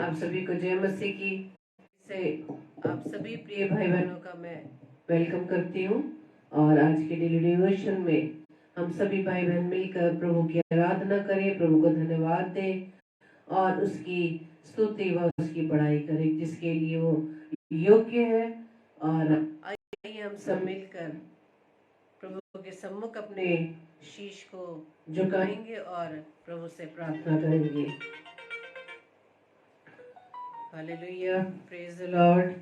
आप सभी को जय मसीह की से आप सभी प्रिय भाई बहनों का मैं वेलकम करती हूँ। और आज के डेली डिवोशन में हम सभी भाई बहन मिलकर प्रभु की आराधना करें, प्रभु को धन्यवाद दें और उसकी स्तुति व उसकी बड़ाई करें जिसके लिए वो योग्य है। और आइए हम सब मिलकर प्रभु के सम्मुख अपने शीश को झुकाएंगे और प्रभु से प्रार्थना करेंगे। Hallelujah, praise the Lord.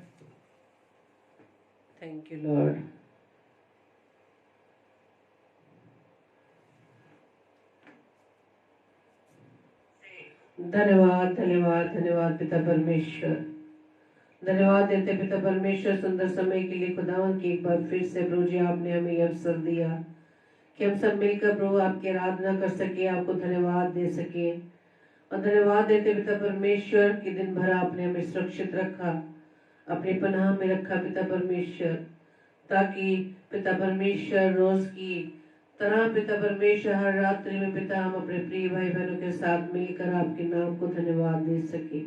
Thank you, Lord. धन्यवाद धन्यवाद धन्यवाद पिता परमेश्वर, धन्यवाद देते पिता परमेश्वर सुंदर समय के लिए खुदावन की एक बार फिर से प्रभु जी आपने हमें ये अवसर दिया कि हम सब मिलकर प्रभु आपकी आराधना कर सके, आपको धन्यवाद दे सके। और धन्यवाद देते पिता परमेश्वर कि दिन भर आपने हमें सुरक्षित रखा, अपने पनाह में रखा पिता परमेश्वर, ताकि पिता परमेश्वर रोज की तरह पिता परमेश्वर हर रात्रि में पिता हम अपने प्रिय भाई बहनों के साथ मिलकर आपके नाम को धन्यवाद दे सके।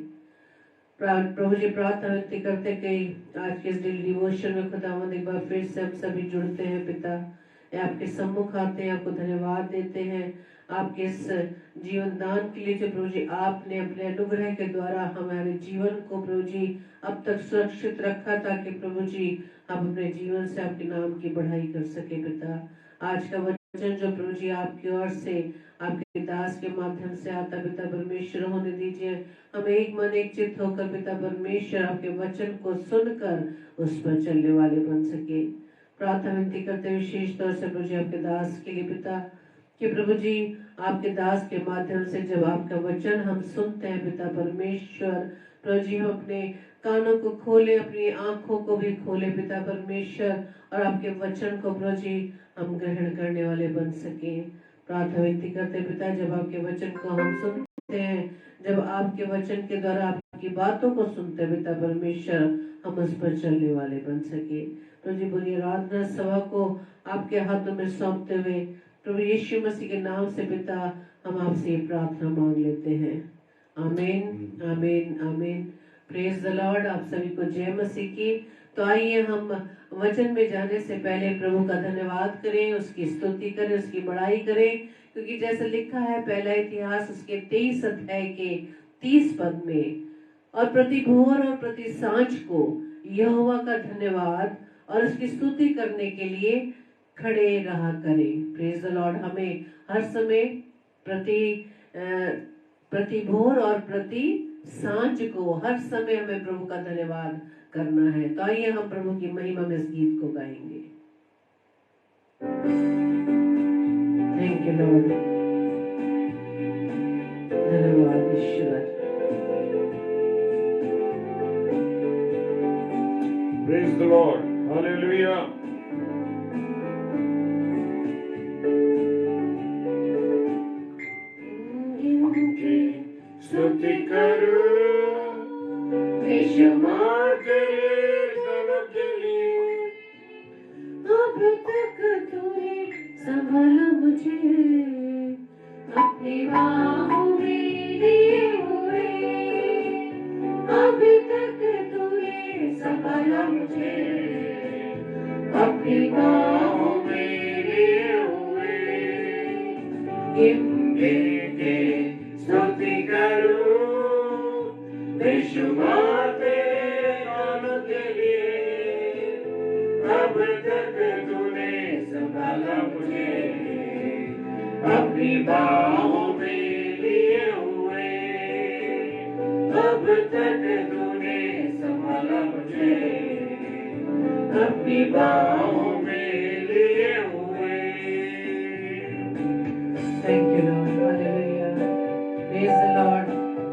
प्रभु जी प्रार्थना करते कि आज के इस डेली डिवोशन में खुदावंद एक बार फिर से हम सभी जुड़ते हैं पिता, आपके सम्मुख आते हैं, आपको धन्यवाद देते हैं आपके इस जीवन दान के लिए जो प्रभु जी आपने अपने अनुग्रह के द्वारा हमारे जीवन को प्रभु जी अब तक सुरक्षित रखा, ताकि प्रभु जी हम अपने जीवन से आपके नाम की बढ़ाई कर सके। पिता आज का वचन जो प्रभु जी आपकी ओर से आपके दास के माध्यम से आता पिता परमेश्वर होने दीजिए, हम एक मन एक चित्त होकर पिता परमेश्वर आपके वचन को सुनकर उस पर चलने वाले बन सके। प्रार्थना विनती करते हुए विशेष तौर से प्रभु जी आपके दास के लिए पिता कि प्रभु जी आपके दास के माध्यम से जब आपका वचन हम सुनते हैं पिता परमेश्वर, प्रभु जी हम अपने कानों को खोले, अपनी आंखों को भी खोले पिता परमेश्वर, और आपके वचन को प्रभु जी हम ग्रहण करने वाले बन सके। प्रार्थना विनती करते पिता जब आपके वचन को हम सुनते हैं, जब आपके वचन के द्वारा आपकी बातों को सुनते हैं पिता परमेश्वर, हम उस पर चलने वाले बन सके। प्रभु जी पूरी आराधना सभा को आपके हाथों में सौंपते हुए प्रभु यीशु मसीह के नाम से पिता हम आपसे प्रार्थना मांग लेते हैं। आमीन आमीन आमीन। Praise the Lord. आप सभी को जय मसीह की। तो आइए हम वचन में जाने से पहले प्रभु का धन्यवाद करें, उसकी स्तुति करें, उसकी बड़ाई करें, क्योंकि जैसे लिखा है पहला इतिहास उसके 23 अध्याय के 30 पद में, और प्रति भोर और प्रति सांझ को यहोवा का धन्यवाद और उसकी स्तुति करने के लिए खड़े रहा करें। Praise the Lord. हमें हर समय प्रति भोर और प्रति सांझ को हर समय हमें प्रभु का धन्यवाद करना है। तो आइए हम प्रभु की महिमा में इस गीत को गाएंगे। Thank you Lord. धन्यवाद ईश्वर। Praise the Lord. Hallelujah. स्तुति करो बेशुमार तेरे गुणों के लिए, अब तक तूने संभाला मुझे, अपनी बाहों में लिए हुए, अब तक तूने संभाला मुझे, अपनी बाहों में लिए हुए। स्तुति करो बेशुमार तेरे गुणों के लिए, अब तक तूने संभाला मुझे, अपनी बाहों में लिए हुए। अब तक तूने संभाला मुझे, अपनी बाहों में लिए हुए। Thank you Lord. Hallelujah. Praise the Lord.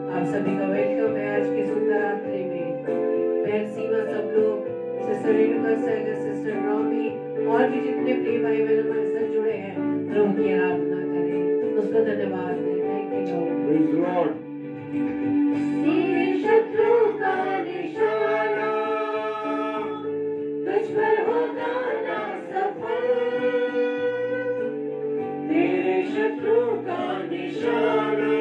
आप सभी का वेलकम है आज की सुंदर रात्रि में। बहन सीमा, सब लोग, sister Renuka Saigal, sister Romy और भी जितने प्रिय भाई बहन हमारे साथ जुड़े हैं, प्रभु की आराधना करें, उसका धन्यवाद दें। Thank you Lord. Praise the Lord. तेरे शत्रु का निशाना तुझ पर होगा ना सफल, तेरे शत्रु का निशाना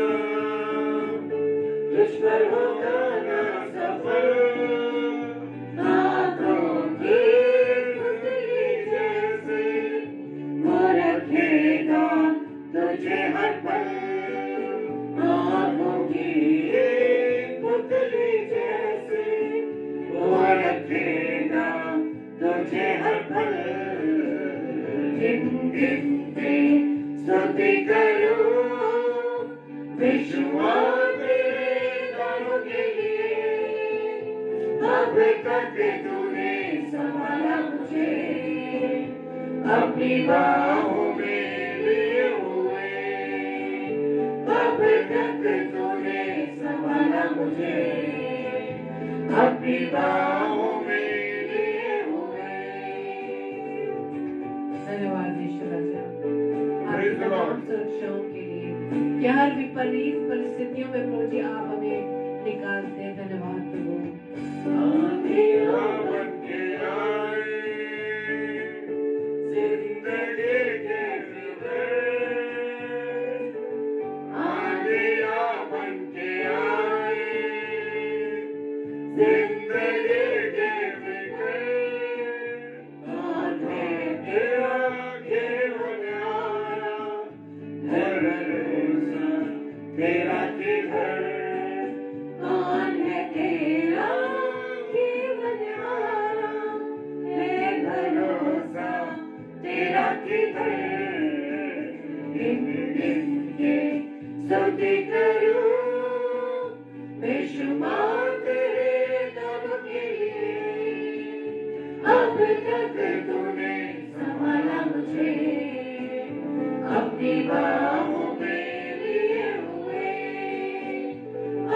तुझ पर होगा अब तक तूने संभाला मुझे, अपनी बाहों में लिए हुए। अब तक तूने संभाला मुझे, अपनी बाहों में लिए हुए। धन्यवाद यीशु राजा Praise आपकी the Lord. तमाम सुरक्षाओं के लिए कि हर विपरीत परिस्थितियों में प्रभु जी आप हमें निकालते हैं। धन्यवाद प्रभु। आंधियाँ बन के आए, जिंदगी के फिर। आंधियाँ बन के आए, जिंदगी के फिर। तेरा केवल आया, है भरोसा तेरा किधर। कौन है तेरा केवल आया, है भरोसा तेरा किधर। गिन गिन के स्तुति करूं, बेशुमार तेरे नाम के लिए। अब तक तूने संभाला मुझे, अपनी बाहों में लिए हुए।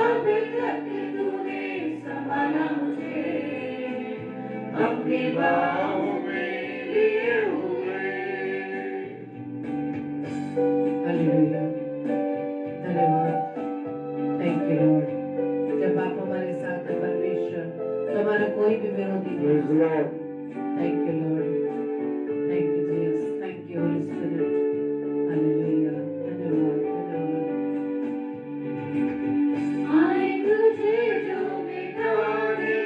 अब तक तूने संभाला मुझे, अपनी बाहों में लिए हुए। हालेलुया। धन्यवाद। Thank you Lord. जब आप हमारे साथ हैं परमेश्वर, तो हमारा कोई भी विरोधी नहीं। Praise the Lord. Thank you Lord. Thank you Jesus. Thank you Holy spirit. Hallelujah. धन्यवाद धन्यवाद। आए तुझे जो मिटाने,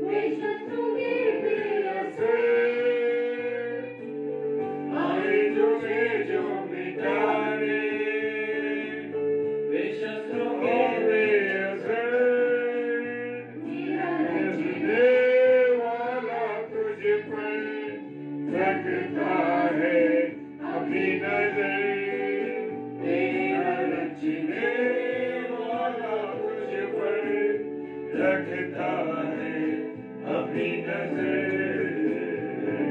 वे शत्रु के प्रिय से। आए तुझे जो मिटाने, वे शत्रु के प्रिय से। तेरा रचने वाला तुझ पर रखता है अपनी नजर। तेरा रचने वाला तुझ पर रखता है अपनी नजर।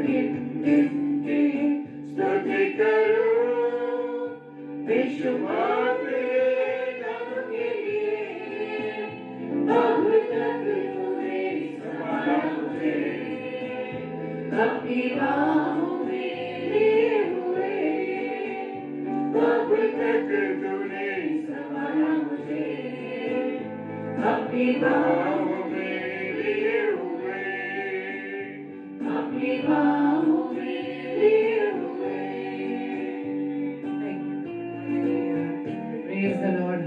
गिन गिन के स्तुति करूं, बेशुमार तेरे नाम के लिए। अब तक तूने संभाला मुझे, अपनी बाहों में लिए हुए। अब तक तूने संभाला मुझे, अपनी बाहों में लिए हुए। अपनी बाहों में लिए हुए। Praise the Lord.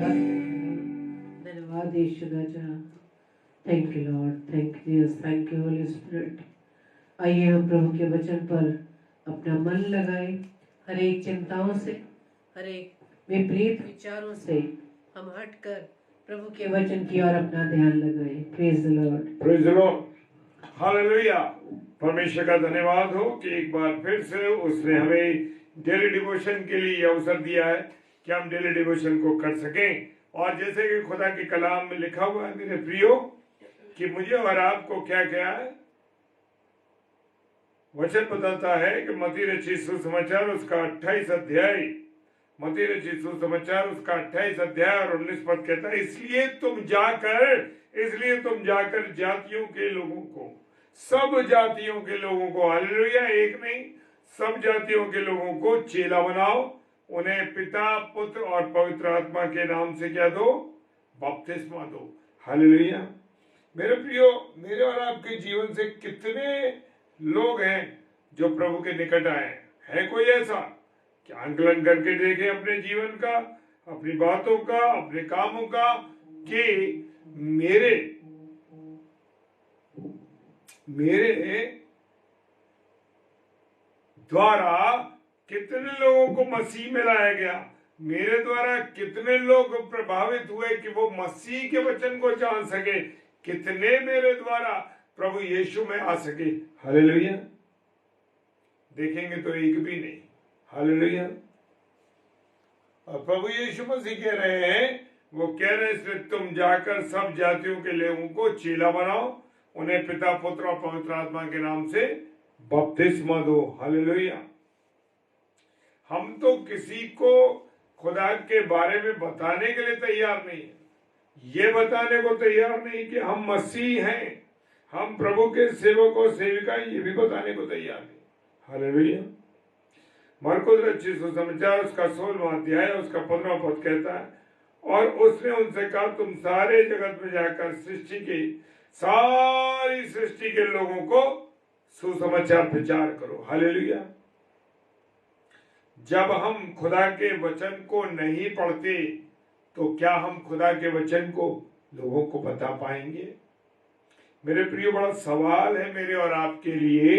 धन्यवाद यीशु राजा। Thank you Lord. Thank you Jesus. Thank you Holy Spirit. आइए हम प्रभु के वचन पर अपना मन लगाए। हर एक चिंताओं से, हर एक विपरीत विचारों से हम हटकर प्रभु के वचन की ओर अपना ध्यान लगाएं। Praise the Lord. Praise the Lord. Hallelujah. परमेश्वर का धन्यवाद हो कि एक बार फिर से उसने हमें डेली डिवोशन के लिए अवसर दिया है कि हम डेली डिवोशन को कर सकें। और जैसे कि खुदा के कलाम में लिखा हुआ है मेरे प्रियो, कि मुझे और आपको क्या क्या है, वचन बताता है कि मत्ती रचित सुसमाचार उसका 28 अध्याय, मत्ती रचित सुसमाचार उसका 28 अध्याय और 19 पद कहता है, इसलिए तुम जाकर जातियों के लोगों को, सब जातियों के लोगों को, हालेलुया, एक नहीं सब जातियों के लोगों को चेला बनाओ, उन्हें पिता पुत्र और पवित्र आत्मा के नाम से क्या दो, बपतिस्मा दो। हालेलुया। मेरे प्रियो, मेरे और आपके जीवन से कितने लोग हैं जो प्रभु के निकट आए हैं? कोई ऐसा कि आंकलन करके देखे अपने जीवन का, अपनी बातों का, अपने कामों का, कि मेरे द्वारा कितने लोगों को मसीह में लाया गया, मेरे द्वारा कितने लोग प्रभावित हुए कि वो मसीह के वचन को जान सके, कितने मेरे द्वारा प्रभु यीशु में आ सके। हालेलुया। देखेंगे तो एक भी नहीं। हालेलुया। और प्रभु यीशु मसीह कह रहे हैं, वो कह रहे हैं इसलिए तुम जाकर सब जातियों के लोगों को चेला बनाओ, उन्हें पिता पुत्र और पवित्र आत्मा के नाम से बपतिस्मा दो। हालेलुया। हम तो किसी को खुदा के बारे में बताने के लिए तैयार नहीं है, ये बताने को तैयार नहीं कि हम मसीह हैं, हम प्रभु के सेवक और सेविका, ये भी बताने को तैयार नहीं। हालेलुया। मरकुस रचित सुसमाचार उसका 16वां अध्याय उसका 15वां पद कहता है, और उसने उनसे कहा तुम सारे जगत में जाकर सारी सृष्टि के लोगों को सुसमाचार प्रचार करो। हालेलुया। जब हम खुदा के वचन को नहीं पढ़ते तो क्या हम खुदा के वचन को लोगों को बता पाएंगे? मेरे प्रिय, बड़ा सवाल है मेरे और आपके लिए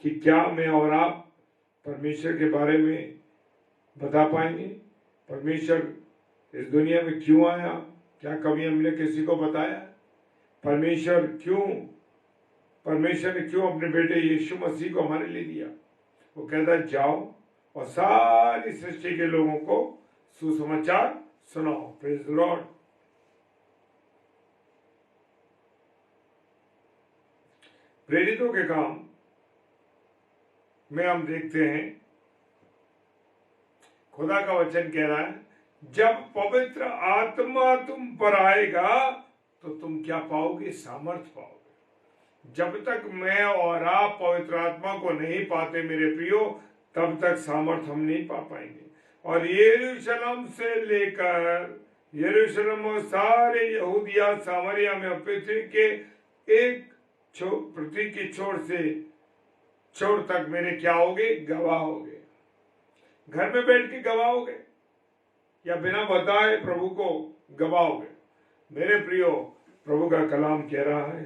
कि क्या मैं और आप परमेश्वर के बारे में बता पाएंगे? परमेश्वर इस दुनिया में क्यों आया? क्या कभी हमने किसी को बताया? परमेश्वर ने क्यों अपने बेटे यीशु मसीह को हमारे लिए दिया? वो कहता है जाओ और सारी सृष्टि के लोगों को सुसमाचार सुनाओ। Praise the Lord. प्रेरितों के काम में हम देखते हैं, खुदा का वचन कह रहा है जब पवित्र आत्मा तुम पर आएगा तो तुम क्या पाओगे? सामर्थ पाओगे। जब तक मैं और आप पवित्र आत्मा को नहीं पाते मेरे प्रियो, तब तक सामर्थ हम नहीं पा पाएंगे। और यरूशलेम से लेकर यरूशलेम और सारे यहूदिया सामरिया में पृथ्वी की छोर से छोर तक मेरे क्या होगे? गवाह होगे। घर में बैठ के गवाह होगे या बिना बताए प्रभु को गवाह होगे? मेरे प्रियो, प्रभु का कलाम कह रहा है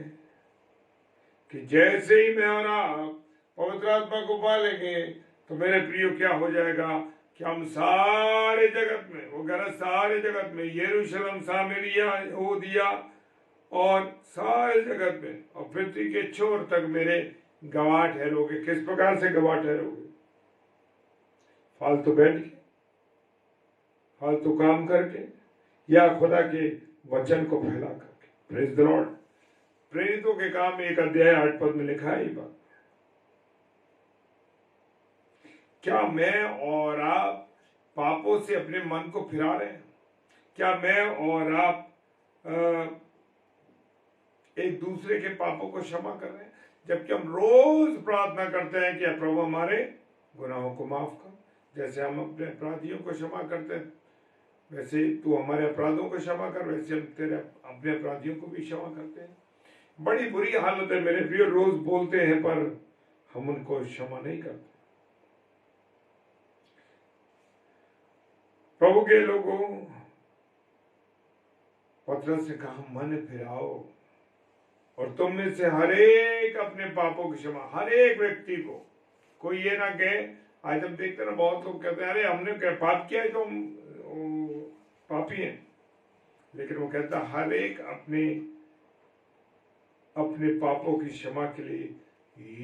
कि जैसे ही मैं और आप पवित्र आत्मा को पालेंगे तो मेरे प्रियो क्या हो जाएगा कि हम सारे जगत में, वो गरज सारे जगत में, यरूशलेम, सामरिया, यहूदिया और सारे जगत में और पृथ्वी के छोर तक मेरे गवाह ठहरोगे। किस प्रकार से गवाह ठहरोगे? फालतू बैठ के, फालतू काम करके, या खुदा के वचन को फैला करके। Praise the Lord. प्रेरितों के काम में 1 अध्याय 8 पद में लिखा है ये बात। क्या मैं और आप पापों से अपने मन को फिरा रहे हैं? क्या मैं और आप एक दूसरे के पापों को क्षमा कर रहे हैं? जबकि हम रोज प्रार्थना करते हैं कि प्रभु हमारे गुनाहों को माफ कर, जैसे हम अपने अपराधियों को क्षमा करते हैं वैसे तू हमारे अपराधों को क्षमा कर, वैसे हम तेरे अपने अपराधियों को भी क्षमा करते हैं। बड़ी बुरी हालत है मेरे प्रिय, रोज बोलते हैं पर हम उनको क्षमा नहीं करते। प्रभु के लोगों, पतरस ने कहा मन फिराओ और तुम में से हर एक अपने पापों की क्षमा, हर एक व्यक्ति को। कोई ये ना कहे, आज हम देखते ना बहुत लोग कहते हैं अरे हमने क्या पाप किया है तो हम पापी हैं, लेकिन वो कहता हर एक अपने पापों की क्षमा के लिए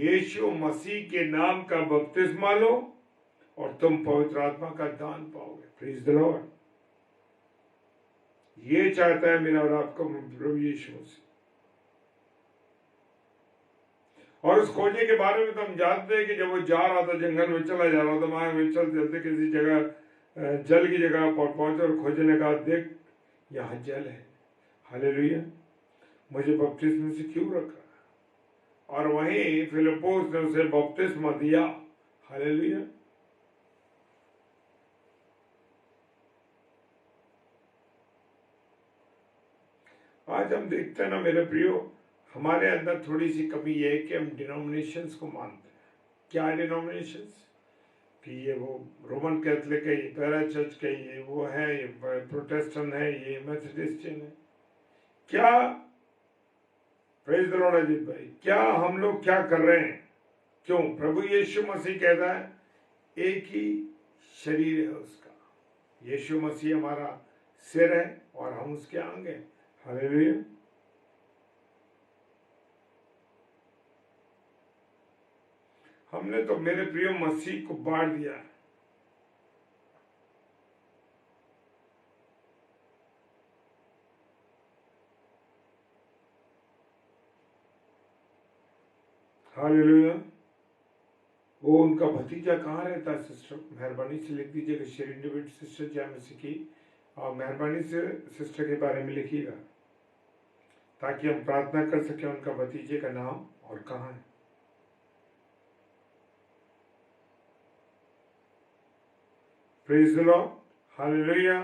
यीशु मसीह के नाम का बपतिस्मा लो और तुम पवित्र आत्मा का दान पाओगे। Praise the Lord. ये चाहता है मेरा और आपका प्रभु यीशु मसीह। और उस खोजे के बारे में तो हम जानते हैं कि जब वो जा रहा था, जंगल में चला जा रहा था, वहां में चलते किसी जगह जल की जगह पर पहुंचे और खोजने का देख यहाँ जल है। हालेलुया। मुझे बपतिस्मा से क्यों रखा? और वहीं फिलिप्पुस ने उसे बपतिस्मा दिया। हालेलुया। आज हम देखते हैं ना मेरे प्रियो, हमारे अंदर थोड़ी सी कमी ये है कि हम डिनोमिनेशंस को मानते हैं। क्या डिनोमिनेशंस? कि ये वो रोमन कैथोलिक है, ये पैरा चर्च का, ये वो है, ये प्रोटेस्टेंट है, ये मेथोडिस्टियन है। क्या प्रेज द लॉर्ड अजीत भाई, क्या हम लोग क्या कर रहे हैं? क्यों? प्रभु यीशु मसीह कहता है एक ही शरीर है उसका। यीशु मसीह हमारा सिर है और हम उसके अंग हैं। हालेलुया। हमने तो मेरे प्रिय मसीह को बांट दिया। 1 हालेलुया। वो उनका भतीजा कहाँ रहता है सिस्टर? मेहरबानी से लिख दीजिएगा। शेरिन डेविड सिस्टर जय मसीह की, और मेहरबानी से सिस्टर के बारे में लिखिएगा ताकि हम प्रार्थना कर सकें उनका भतीजे का नाम और कहाँ है। Praise the Lord, hallelujah.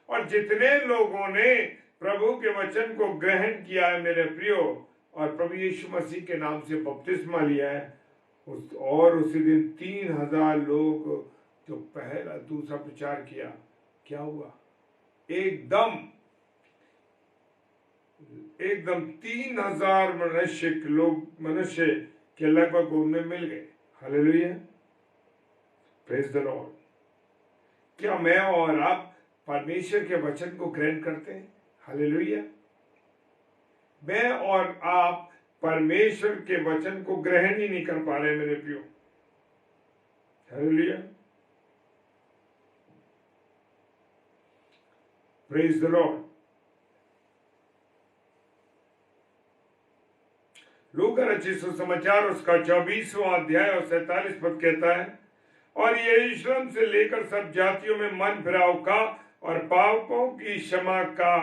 और जितने लोगों ने प्रभु के वचन को ग्रहण किया है मेरे प्रियो, और प्रभु यीशु मसीह के नाम से बपतिस्मा लिया है, और उसी दिन 3000 लोग जो पहला दूसरा प्रचार किया, क्या हुआ? एकदम 3000 मनुष्य के लगभग उनमें मिल गए। Hallelujah, praise the Lord. क्या मैं और आप परमेश्वर के वचन को ग्रहण करते हैं? हालेलुया। मैं और आप परमेश्वर के वचन को ग्रहण ही नहीं कर पा रहे मेरे प्रियो। Hallelujah, praise the Lord. लूका रचित सुसमाचार उसका 24वां अध्याय और 47 पद कहता है, और यरूशलेम से लेकर सब जातियों में मन फिराव का और पापों की क्षमा का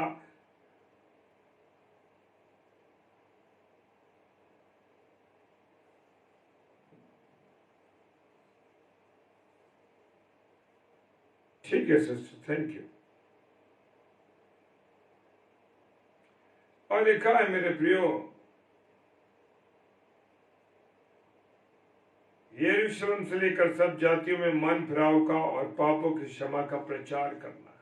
ठीक है सिस्टर, थैंक यू। और लिखा है मेरे प्रियो, यरूशलेम से लेकर सब जातियों में मन फिराव का और पापों की क्षमा का प्रचार करना है।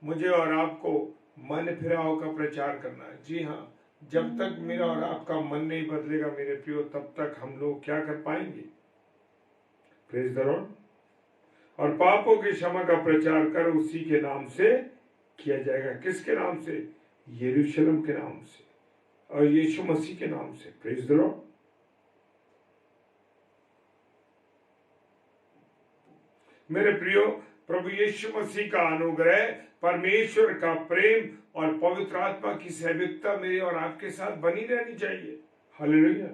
मुझे और आपको मन फिराव का प्रचार करना है। जी हाँ, जब तक मेरा और आपका मन नहीं बदलेगा मेरे प्रियो, तब तक हम लोग क्या कर पाएंगे? Praise the Lord. और पापों की क्षमा का प्रचार कर उसी के नाम से किया जाएगा। किसके नाम से? यरूशलेम के नाम से और यीशु मसीह के नाम से। Praise the Lord. मेरे प्रियो, प्रभु यीशु मसीह का अनुग्रह, परमेश्वर का प्रेम और पवित्र आत्मा की सहभागिता मेरे और आपके साथ बनी रहनी चाहिए। हालेलुया।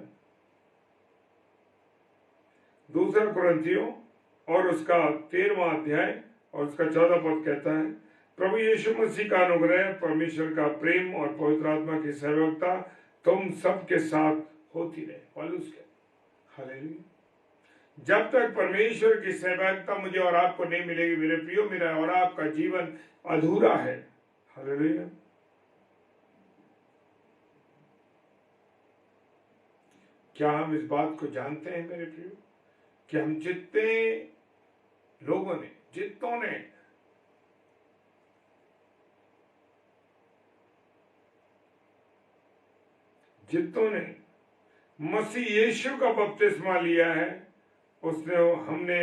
दूसरा कुरिन्थियों और उसका 13वां अध्याय और उसका 14 पद कहता है, प्रभु यीशु मसीह का अनुग्रह, परमेश्वर का प्रेम और पवित्र आत्मा की सहभागिता तुम सबके साथ होती रहे। पौलुस के हालेलुया। जब तक परमेश्वर की सहभागिता मुझे और आपको नहीं मिलेगी मेरे प्रियो, मेरा और आपका जीवन अधूरा है। हालेलुया। क्या हम इस बात को जानते हैं मेरे प्रियो कि हम जितने लोगों ने, जितनों ने मसीह यीशु का बपतिस्मा लिया है, हमने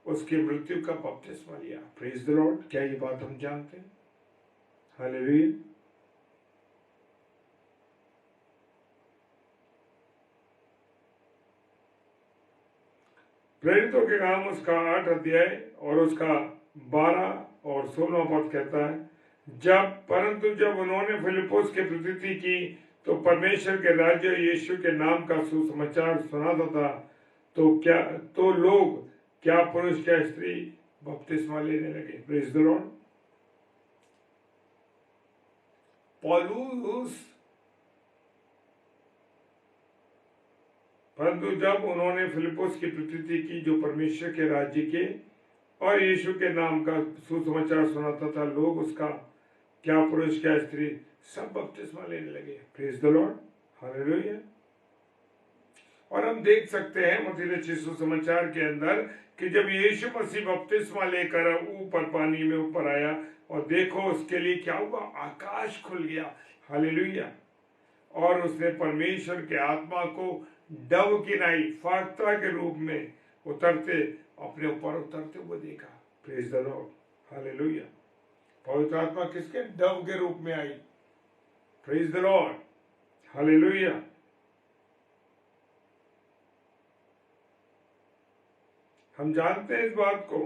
उसकी मृत्यु का बपतिस्मा लिया। Praise the Lord. क्या ये बात हम जानते हैं? हालेलुया। प्रेरितों के काम उसका 8 अध्याय और उसका 12 और 16 पद कहता है, परंतु जब उन्होंने फिलिप्पुस की प्रतीति की तो परमेश्वर के राज्य यीशु के नाम का सुसमाचार सुनाता था, तो लोग क्या पुरुष क्या स्त्री बपतिस्मा लेने लगे। Praise the Lord. पौलुस, परंतु जब उन्होंने फिलिप्पुस की प्रतीति की जो परमेश्वर के राज्य के और यीशु के नाम का सुसमाचार सुनाता था, लोग उसका क्या पुरुष क्या स्त्री सब बपतिस्मा लेने लगे। Praise the Lord. हालेलुया। और हम देख सकते हैं मत्ती रचित सुसमाचार के अंदर कि जब यीशु मसीह बपतिस्मा लेकर ऊपर पानी में ऊपर आया, और देखो उसके लिए क्या हुआ? आकाश खुल गया। हालेलुया। और उसने परमेश्वर के आत्मा को डव की नाई फाख्ता के रूप में अपने ऊपर उतरते हुए देखा। Praise the Lord. हालेलुया। पवित्र आत्मा किसके? डव के रूप में आई। Praise the Lord. हालेलुया। हम जानते हैं इस बात को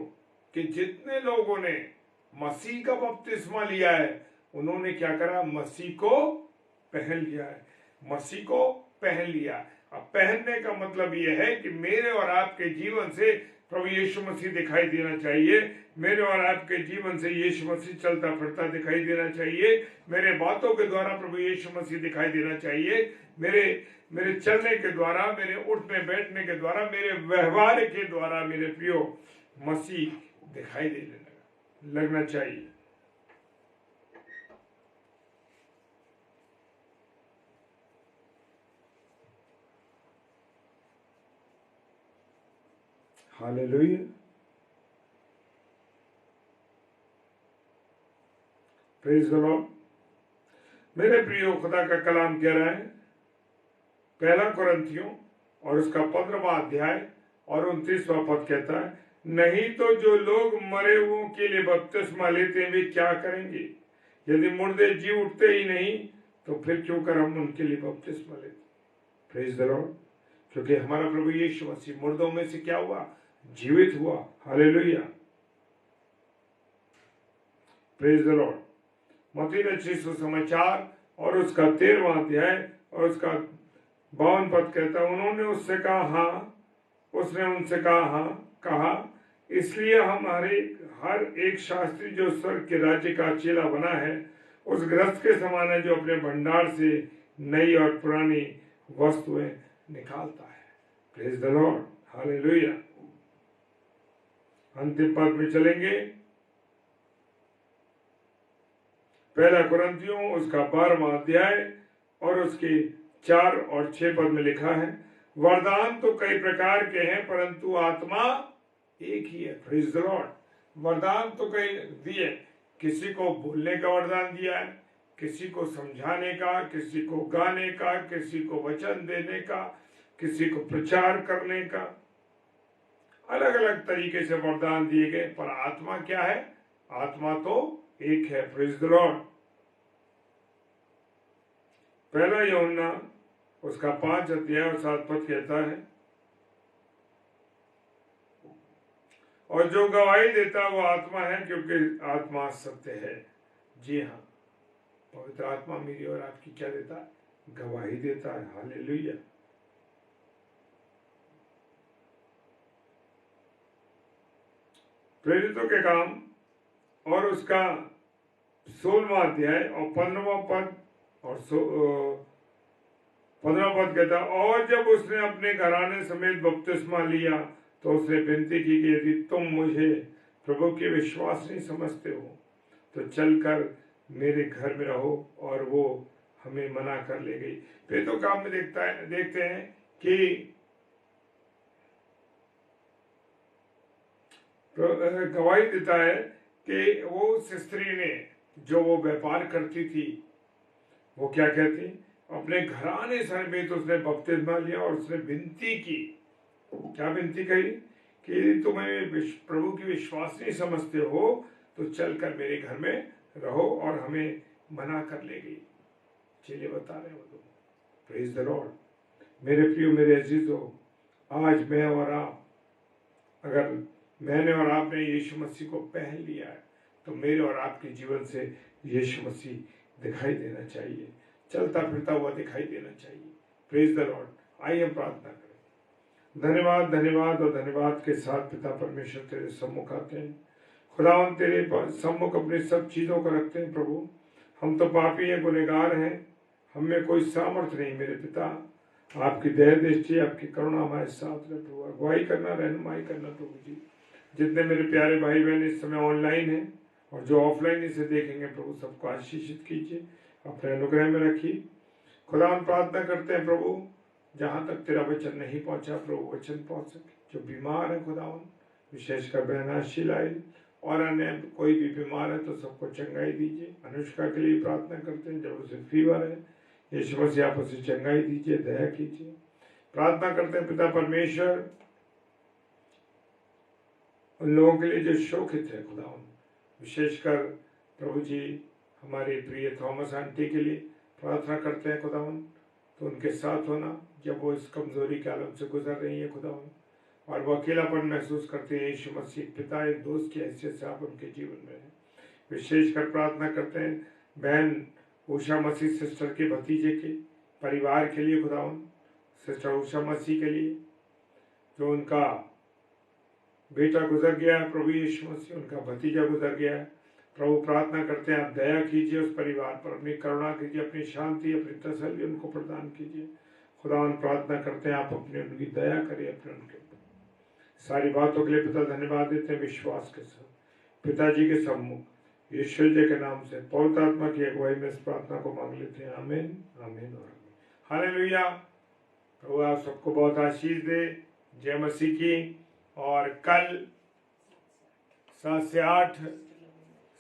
कि जितने लोगों ने मसीह का बपतिस्मा लिया है, उन्होंने क्या करा? मसीह को पहन लिया है, मसीह को पहन लिया। अब पहनने का मतलब यह है कि मेरे और आपके जीवन से प्रभु यीशु मसीह दिखाई देना चाहिए, मेरे और आपके जीवन से यीशु मसीह चलता फिरता दिखाई देना चाहिए, मेरे बातों के द्वारा प्रभु यीशु मसीह दिखाई देना चाहिए, मेरे चलने के द्वारा, मेरे उठने बैठने के द्वारा, मेरे व्यवहार के द्वारा मेरे प्रियो मसीह दिखाई देने लगना चाहिए। हालेलुया। Praise the Lord. मेरे प्रियो, खुदा का कलाम कह रहा है, पहला कुरिन्थियों और उसका 15वां अध्याय और 29वां पद कहता है, नहीं तो जो लोग मरे हुओं के लिए बपतिस्मा लेते हैं वे क्या करेंगे? यदि मुर्दे जी उठते ही नहीं तो फिर क्यों कर हम उनके लिए बपतिस्मा लेते? Praise the Lord. क्योंकि हमारा प्रभु यीशु मसीह मुर्दों में से क्या हुआ? जीवित हुआ। हालेलुया। Praise the Lord. मत्ती रचित सुसमाचार और उसका 13वां अध्याय और उसका 52 पद कहता है, उन्होंने उससे कहा हाँ, उसने उनसे कहा हाँ, कहा इसलिए हमारे हर एक शास्त्री जो स्वर्ग के राज्य का चेला बना है उस गृहस्थ के समान है जो अपने भंडार से नई और पुरानी वस्तुएं निकालता है। Praise the Lord. हालेलुया। अंतिम पद में चलेंगे, पहला कुरिन्थियों उसका 12वां अध्याय और उसके 4 और 6 पद में लिखा है, वरदान तो कई प्रकार के हैं परंतु आत्मा एक ही है। Praise the Lord. वरदान तो कई दिए, किसी को बोलने का वरदान दिया है, किसी को समझाने का, किसी को गाने का, किसी को वचन देने का, किसी को प्रचार करने का, अलग अलग तरीके से वरदान दिए गए, पर आत्मा क्या है? आत्मा तो एक है। Praise the Lord. पहला यूहन्ना उसका 5 अध्याय और 7 पद कहता है, और जो गवाही देता वो आत्मा है क्योंकि आत्मा सत्य है। जी हाँ, पवित्र आत्मा मेरी और आपकी क्या देता है? गवाही देता है। हालेलुया। प्रेरितों के काम और उसका 16वां अध्याय और 15वां पद और 15वां पद कहता, और जब उसने अपने घराने समेत बपतिस्मा लिया तो उसने विनती की कि यदि तुम मुझे प्रभु के विश्वास नहीं समझते हो तो चलकर मेरे घर में रहो, और वो हमें मना कर ले गई। प्रेरितों काम में देखते हैं कि गवाही देता है कि वो उस स्त्री ने जो वो व्यापार करती थी वो क्या कहती, अपने घराने समेत उसने बपतिस्मा लिया और उसने विनती की। क्या विनती कही? कि यदि तुम्हें प्रभु की विश्वास नहीं समझते हो तो चलकर मेरे घर में रहो, और हमें मना कर ले गई। चलिए बता रहे हो तुम। Praise the Lord. मेरे प्रियो, मेरे अजीजों, आज मैं और आप, अगर मैंने और आपने यीशु मसीह को पहन लिया है तो मेरे और आपके जीवन से यीशु मसीह दिखाई देना चाहिए, चलता फिरता हुआ दिखाई देना चाहिए। Praise the Lord. आइए हम प्रार्थना करें। धन्यवाद, धन्यवाद और धन्यवाद के साथ पिता परमेश्वर तेरे सम्मुख आते हैं। खुदावंद तेरे सम्मुख अपनी सब चीजों को रखते हैं। प्रभु, हम तो पापी हैं, गुनहगार हैं, हम में कोई सामर्थ्य नहीं। मेरे पिता, आपकी दया दृष्टि, आपकी करुणा हमारे साथ रहे प्रभु। अगुवाई करना, रहनुमाई करना प्रभु जी। जितने मेरे प्यारे भाई बहन इस समय ऑनलाइन हैं और जो ऑफलाइन इसे देखेंगे प्रभु, सबको आशीषित कीजिए, अपने अनुग्रह में रखिए। खुदा हम प्रार्थना करते हैं प्रभु, जहाँ तक तेरा वचन नहीं पहुँचा प्रभु, वचन पहुँच सके। जो बीमार है खुदावन, विशेषकर बहना शीलाइल और अन्य कोई भी बीमार है तो सबको चंगाई दीजिए। अनुष्का के लिए प्रार्थना करते हैं, जब उसे फीवर है, यीशु मसीह आप उसे चंगाई दीजिए, दया कीजिए। प्रार्थना करते हैं पिता परमेश्वर, उन लोगों के लिए जो शोकित है खुदावन, विशेषकर प्रभु जी हमारे प्रिय थॉमस आंटी के लिए प्रार्थना करते हैं खुदावन, तो उनके साथ होना जब वो इस कमजोरी के आलम से गुजर रही है खुदावन, और वो अकेलापन महसूस करते हैं। यीशु मसीह पिता एक दोस्त की हैसियत से आप उनके जीवन में हैं। विशेषकर प्रार्थना करते हैं बहन उषा मसीह सिस्टर के भतीजे के परिवार के लिए खुदावन, सिस्टर उषा मसीह के लिए, जो उनका बेटा गुजर गया है, प्रभु यीशु मसीह उनका भतीजा गुजर गया है। प्रभु प्रार्थना करते हैं आप दया कीजिए उस परिवार पर, अपनी करुणा कीजिए, अपनी शांति, अपनी तसल्ली उनको प्रदान कीजिए। खुदावन प्रार्थना करते हैं आप अपनी उनकी दया करिए, अपने उनके सारी बातों के लिए पिता धन्यवाद देते हैं विश्वास के साथ पिताजी के सम्मुख यीशु जी के नाम से पवित्र आत्मा की अगुवाई में इस प्रार्थना को मांग लेते हैं। आमीन, आमीन और आमीन। हालेलुया। प्रभु आप सबको बहुत आशीष दे। जय मसीह की। और कल 7 से 8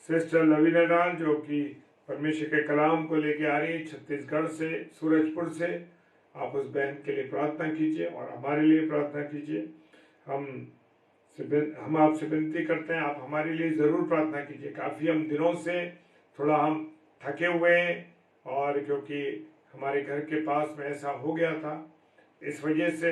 सिस्टर लवीना डाल, जो कि परमेश्वर के कलाम को लेके आ रही है छत्तीसगढ़ से, सूरजपुर से, आप उस बहन के लिए प्रार्थना कीजिए और हमारे लिए प्रार्थना कीजिए। हम आपसे विनती करते हैं, आप हमारे लिए ज़रूर प्रार्थना कीजिए। काफ़ी हम दिनों से थोड़ा हम थके हुए हैं, और क्योंकि हमारे घर के पास में ऐसा हो गया था, इस वजह से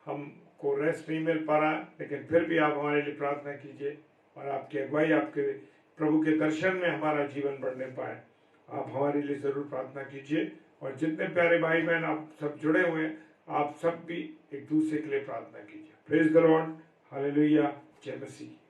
हमको रेस्ट नहीं मिल पा रहा, लेकिन फिर भी आप हमारे लिए प्रार्थना कीजिए और आपकी अगुवाई, आपके प्रभु के दर्शन में हमारा जीवन बढ़ने पाए। आप हमारे लिए ज़रूर प्रार्थना कीजिए। और जितने प्यारे भाई बहन आप सब जुड़े हुए हैं, आप सब भी एक दूसरे के लिए प्रार्थना कीजिए। Praise the Lord. हालेलुया। जय मसीह।